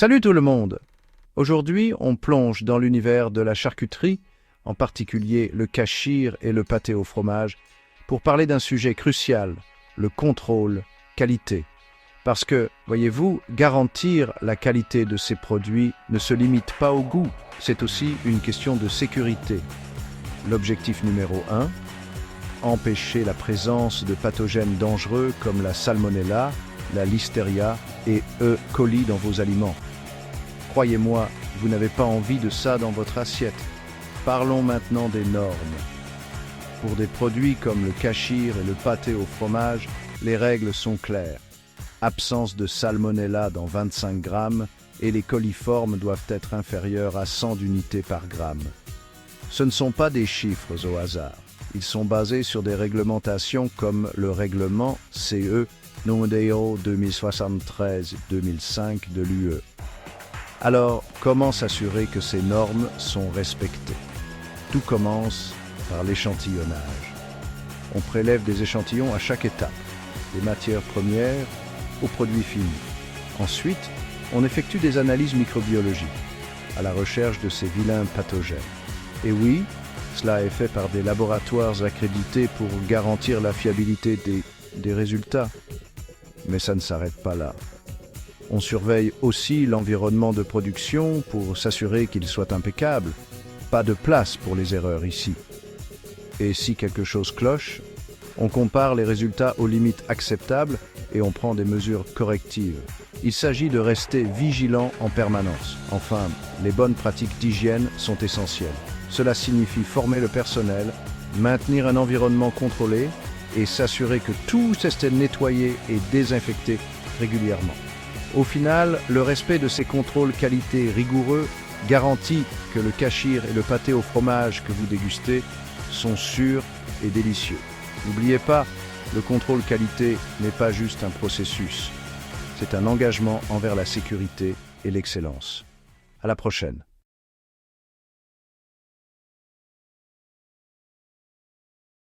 Salut tout le monde! Aujourd'hui, on plonge dans l'univers de la charcuterie, en particulier le cachir et le pâté au fromage, pour parler d'un sujet crucial, le contrôle qualité. Parce que, voyez-vous, garantir la qualité de ces produits ne se limite pas au goût, c'est aussi une question de sécurité. L'objectif numéro 1, empêcher la présence de pathogènes dangereux comme la salmonella, la listeria et E. coli dans vos aliments. Croyez-moi, vous n'avez pas envie de ça dans votre assiette. Parlons maintenant des normes. Pour des produits comme le cachir et le pâté au fromage, les règles sont claires. Absence de salmonella dans 25 grammes et les coliformes doivent être inférieurs à 100 unités par gramme. Ce ne sont pas des chiffres au hasard. Ils sont basés sur des réglementations comme le règlement CE Numéro 2073-2005 de l'UE. Alors, comment s'assurer que ces normes sont respectées? Tout commence par l'échantillonnage. On prélève des échantillons à chaque étape, des matières premières aux produits finis. Ensuite, on effectue des analyses microbiologiques à la recherche de ces vilains pathogènes. Et oui, cela est fait par des laboratoires accrédités pour garantir la fiabilité des résultats. Mais ça ne s'arrête pas là. On surveille aussi l'environnement de production pour s'assurer qu'il soit impeccable. Pas de place pour les erreurs ici. Et si quelque chose cloche, on compare les résultats aux limites acceptables et on prend des mesures correctives. Il s'agit de rester vigilant en permanence. Enfin, les bonnes pratiques d'hygiène sont essentielles. Cela signifie former le personnel, maintenir un environnement contrôlé et s'assurer que tout est nettoyé et désinfecté régulièrement. Au final, le respect de ces contrôles qualité rigoureux garantit que le cachir et le pâté au fromage que vous dégustez sont sûrs et délicieux. N'oubliez pas, le contrôle qualité n'est pas juste un processus, c'est un engagement envers la sécurité et l'excellence. À la prochaine.